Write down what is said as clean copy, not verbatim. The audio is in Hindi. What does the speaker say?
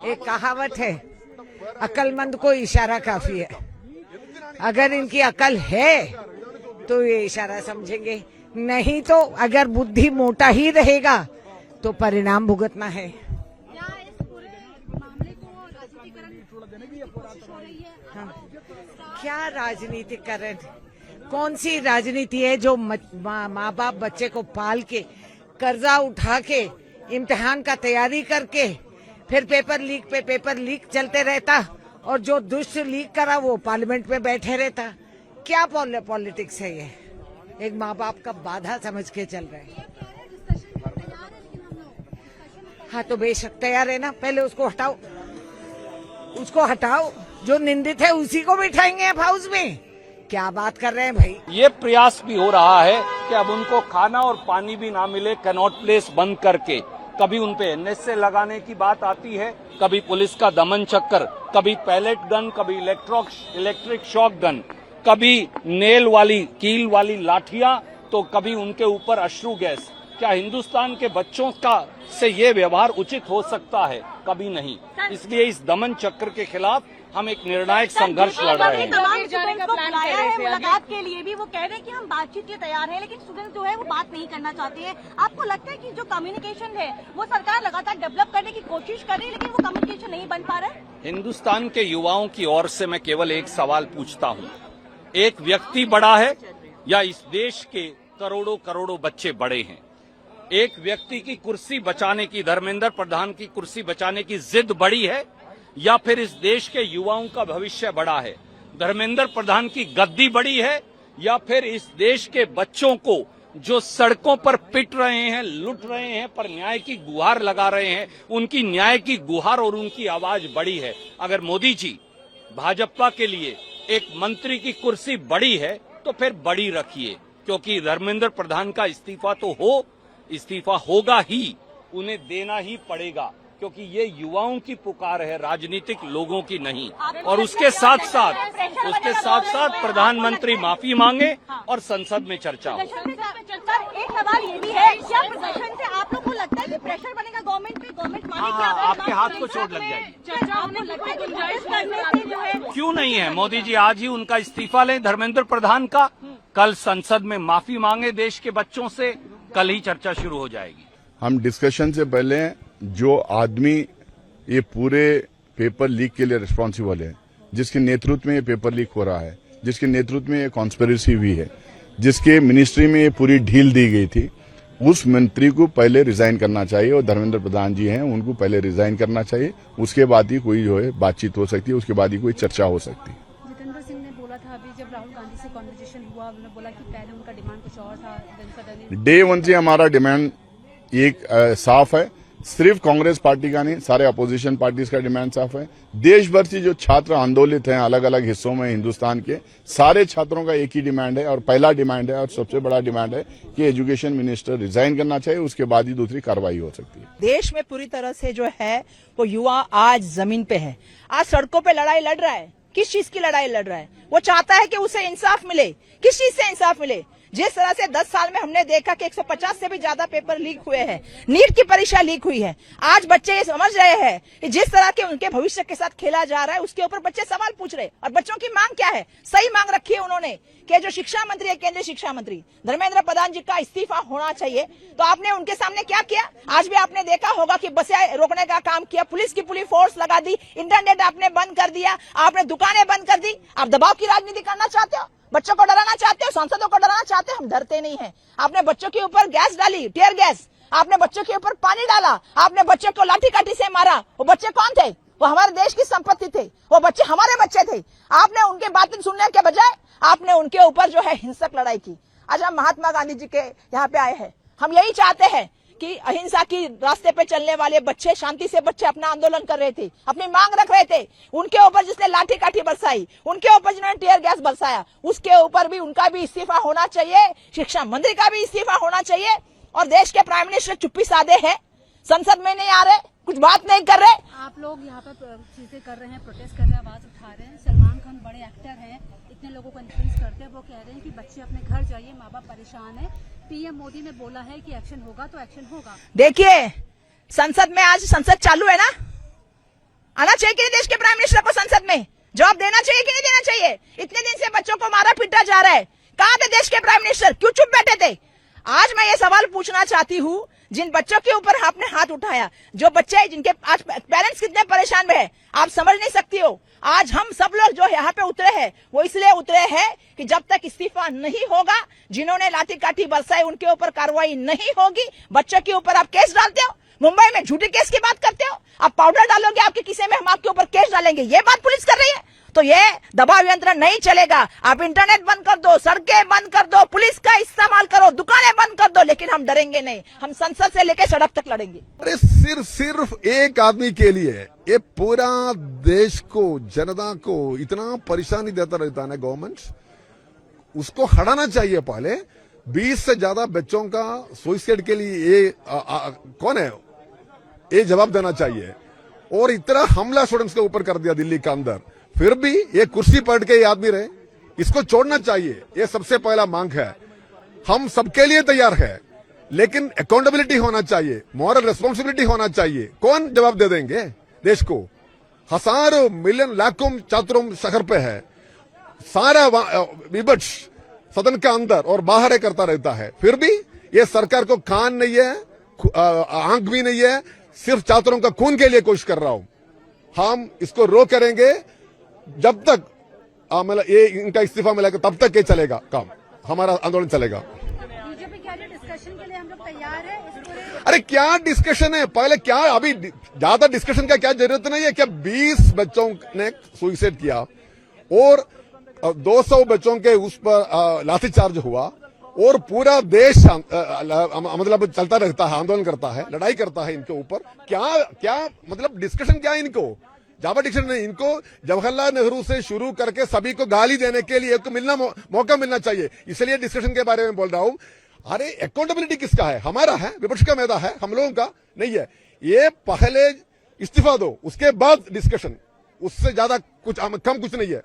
एक कहावत है, अक्लमंद को इशारा काफी है। अगर इनकी अकल है तो ये इशारा समझेंगे, नहीं तो अगर बुद्धि मोटा ही रहेगा तो परिणाम भुगतना है। क्या राजनीतिकरण, कौन सी राजनीति है जो माँ बाप बच्चे को पाल के कर्जा उठा के इम्तिहान का तैयारी करके फिर पेपर लीक पे पेपर लीक चलते रहता और जो दुष्ट लीक करा वो पार्लियामेंट में बैठे रहता। क्या पॉलिटिक्स है ये? एक माँ बाप का बाधा समझ के चल रहे हैं। हाँ तो बेशक तैयार है ना, पहले उसको हटाओ, जो निंदित है उसी को बिठाएंगे अब हाउस में। क्या बात कर रहे हैं भाई? ये प्रयास भी हो रहा है कि अब उनको खाना और पानी भी ना मिले, कैनॉट प्लेस बंद करके। कभी उनपे एनएसए लगाने की बात आती है, कभी पुलिस का दमन चक्कर, कभी पैलेट गन, कभी इलेक्ट्रिक शॉक गन, कभी नेल वाली कील वाली लाठियां, तो कभी उनके ऊपर अश्रु गैस। क्या हिंदुस्तान के बच्चों का से ये व्यवहार उचित हो सकता है? कभी नहीं। इसलिए इस दमन चक्र के खिलाफ हम एक निर्णायक संघर्ष लड़ रहे हैं। मुलाकात के लिए भी वो कह रहे हैं कि हम बातचीत के तैयार हैं, लेकिन स्टूडेंट जो है वो बात नहीं करना चाहते हैं। आपको लगता है कि जो कम्युनिकेशन है वो सरकार लगातार डेवलप करने की कोशिश कर रही है, लेकिन वो कम्युनिकेशन नहीं बन पा रहा है? हिंदुस्तान के युवाओं की ओर से मैं केवल एक सवाल पूछता हूँ, एक व्यक्ति बड़ा है या इस देश के करोड़ों करोड़ों बच्चे बड़े हैं? एक व्यक्ति की कुर्सी बचाने की, धर्मेंद्र प्रधान की कुर्सी बचाने की जिद बड़ी है या फिर इस देश के युवाओं का भविष्य बड़ा है? धर्मेंद्र प्रधान की गद्दी बड़ी है या फिर इस देश के बच्चों को जो सड़कों पर पिट रहे हैं, लूट रहे हैं, पर न्याय की गुहार लगा रहे हैं, उनकी न्याय की गुहार और उनकी आवाज बड़ी है? अगर मोदी जी भाजपा के लिए एक मंत्री की कुर्सी बड़ी है तो फिर बड़ी रखिए, क्योंकि धर्मेंद्र प्रधान का इस्तीफा होगा ही, उन्हें देना ही पड़ेगा, क्योंकि ये युवाओं की पुकार है, राजनीतिक लोगों की नहीं। और उसके साथ साथ प्रधानमंत्री माफी मांगे और संसद में चर्चा हो। एक सवाल ये भी है, क्या प्रदर्शन से आप लोग को लगता है कि प्रेशर बनेगा गवर्नमेंट पे? गवर्नमेंट मानेगी? आपके हाथ को चोट लग जाएगी। क्यों नहीं है? मोदी जी आज ही उनका इस्तीफा लें, धर्मेंद्र प्रधान का, कल संसद में माफी मांगे देश के बच्चों से, कल ही चर्चा शुरू हो जाएगी। हम डिस्कशन से पहले जो आदमी ये पूरे पेपर लीक के लिए रिस्पॉन्सिबल है, जिसके नेतृत्व में ये पेपर लीक हो रहा है, जिसके नेतृत्व में ये कॉन्स्पिरेसी हुई है, जिसके मिनिस्ट्री में ये पूरी ढील दी गई थी, उस मंत्री को पहले रिजाइन करना चाहिए। और धर्मेंद्र प्रधान जी हैं, उनको पहले रिजाइन करना चाहिए, उसके बाद ही कोई जो है बातचीत हो सकती है, उसके बाद ही कोई चर्चा हो सकती है। जितेंद्र सिंह ने बोला था अभी जब राहुल गांधी से कन्वर्सेशन हुआ, उन्होंने बोला कि पहले उनका डिमांड कुछ और था। डे वन से हमारा डिमांड एक साफ है, सिर्फ कांग्रेस पार्टी का नहीं, सारे अपोजिशन पार्टीज का डिमांड साफ है। देश भर से जो छात्र आंदोलित हैं अलग अलग हिस्सों में हिंदुस्तान के, सारे छात्रों का एक ही डिमांड है और पहला डिमांड है और सबसे बड़ा डिमांड है कि एजुकेशन मिनिस्टर रिजाइन करना चाहिए, उसके बाद ही दूसरी कार्रवाई हो सकती है। देश में पूरी तरह से जो है वो युवा आज जमीन पे है, आज सड़कों पे लड़ाई लड़ रहा है। किस चीज की लड़ाई लड़ रहा है? वो चाहता है कि उसे इंसाफ मिले। किस चीज से इंसाफ मिले? जिस तरह से 10 साल में हमने देखा कि 150 से भी ज्यादा पेपर लीक हुए हैं, नीट की परीक्षा लीक हुई है, आज बच्चे ये समझ रहे हैं कि जिस तरह के उनके भविष्य के साथ खेला जा रहा है उसके ऊपर बच्चे सवाल पूछ रहे हैं। और बच्चों की मांग क्या है? सही मांग रखी है उन्होंने कि जो शिक्षा मंत्री है, केंद्रीय शिक्षा मंत्री धर्मेंद्र प्रधान जी का इस्तीफा होना चाहिए। तो आपने उनके सामने क्या किया? आज भी आपने देखा होगा कि बसें रोकने का काम किया, पुलिस की पूरी फोर्स लगा दी, इंटरनेट आपने बंद कर दिया, आपने दुकानें बंद कर दी। आप दबाव की राजनीति करना चाहते हो, बच्चों को डराना चाहते हो, सांसदों को डराना चाहते हो। हम डरते नहीं हैं। आपने बच्चों के ऊपर गैस डाली, टीयर गैस, आपने बच्चों के ऊपर पानी डाला, आपने बच्चों को लाठी काठी से मारा। वो बच्चे कौन थे? वो हमारे देश की संपत्ति थे, वो बच्चे हमारे बच्चे थे। आपने उनके बातें सुनने के बजाय आपने उनके ऊपर जो है हिंसक लड़ाई की। आज हम महात्मा गांधी जी के यहाँ पे आए हैं। हम यही चाहते हैं कि अहिंसा की रास्ते पे चलने वाले बच्चे, शांति से बच्चे अपना आंदोलन कर रहे थे, अपनी मांग रख रहे थे, उनके ऊपर जिसने लाठी काठी बरसाई, उनके ऊपर जिन्होंने टीयर गैस बरसाया, उसके ऊपर भी उनका भी इस्तीफा होना चाहिए, शिक्षा मंत्री का भी इस्तीफा होना चाहिए। और देश के प्राइम मिनिस्टर चुप्पी साधे हैं, संसद में नहीं आ रहे, कुछ बात नहीं कर रहे। आप लोग यहाँ पर चीजें कर रहे हैं, प्रोटेस्ट कर रहे हैं, आवाज उठा रहे हैं। सलमान खान बड़े एक्टर हैं, इतने लोगों को इन्फ्लुएंस करते हैं, वो कह रहे हैं कि बच्चे अपने घर जाइए, माँ बाप परेशान है। पीएम मोदी ने बोला है कि एक्शन होगा तो एक्शन होगा। देखिए, संसद में आज संसद चालू है ना, आना चाहिए कि नहीं देश के प्राइम मिनिस्टर को संसद में? जवाब देना चाहिए कि नहीं देना चाहिए? इतने दिन से बच्चों को मारा पीटा जा रहा है, कहां थे देश के प्राइम मिनिस्टर? क्यों चुप बैठे थे? आज मैं ये सवाल पूछना चाहती हूँ, जिन बच्चों के ऊपर आपने हाथ उठाया, जो बच्चे जिनके आज पेरेंट्स कितने परेशान में है, आप समझ नहीं सकती हो। आज हम सब लोग जो यहाँ पे उतरे हैं, वो इसलिए उतरे हैं कि जब तक इस्तीफा नहीं होगा, जिन्होंने लाठी काठी बरसाई उनके ऊपर कार्रवाई नहीं होगी। बच्चों के ऊपर आप केस डालते हो, मुंबई में झूठे केस की बात करते हो, आप पाउडर डालोगे आपके किसे में, हम आपके ऊपर केस डालेंगे, ये बात पुलिस कर रही है। तो ये दबाव यंत्र नहीं चलेगा। आप इंटरनेट बंद कर दो, सड़कें बंद कर दो, पुलिस का इस्तेमाल करो, दुकानें बंद कर दो, लेकिन हम डरेंगे नहीं। हम संसद से लेकर सड़क तक लड़ेंगे। अरे सिर्फ एक आदमी के लिए ये पूरा देश को, जनता को इतना परेशानी देता रहता है ना गवर्नमेंट, उसको हटाना चाहिए। पहले 20 से ज्यादा बच्चों का सुसाइड के लिए ये कौन है, ये जवाब देना चाहिए। और इतना हमला स्टूडेंट्स के ऊपर कर दिया दिल्ली के अंदर, फिर भी ये कुर्सी पलट के ये आदमी रहे, इसको छोड़ना चाहिए। ये सबसे पहला मांग है। हम सबके लिए तैयार है, लेकिन अकाउंटेबिलिटी होना चाहिए, मॉरल रिस्पॉन्सिबिलिटी होना चाहिए। कौन जवाब दे देंगे देश को? हजारों मिलियन लाखों छात्रों शहर पे है, सारा विपक्ष सदन के अंदर और बाहर करता रहता है, फिर भी ये सरकार को कान नहीं है, आंख भी नहीं है, सिर्फ छात्रों का खून के लिए कोशिश कर रहा हूं। हम इसको रो करेंगे जब तक मतलब ये इनका इस्तीफा मिलेगा, तब तक ये चलेगा काम, हमारा आंदोलन चलेगा। बीजेपी कह रही है डिस्कशन के लिए हम लोग तैयार है। अरे क्या डिस्कशन है? पहले क्या, अभी ज्यादा डिस्कशन का क्या जरूरत नहीं है। क्या 20 बच्चों ने सुसाइड किया और 200 बच्चों के उस पर लाठीचार्ज हुआ और पूरा देश मतलब चलता रहता है, आंदोलन करता है, लड़ाई करता है इनके ऊपर। क्या मतलब डिस्कशन क्या है इनको? ज्यादा डिस्कशन नहीं। इनको जवाहरलाल नेहरू से शुरू करके सभी को गाली देने के लिए मौका मिलना चाहिए, इसलिए डिस्कशन के बारे में बोल रहा हूं। अरे अकाउंटेबिलिटी किसका है? हमारा है, विपक्ष का मैदा है, हम लोगों का नहीं है। ये पहले इस्तीफा दो, उसके बाद डिस्कशन, उससे ज्यादा कुछ कम कुछ नहीं है।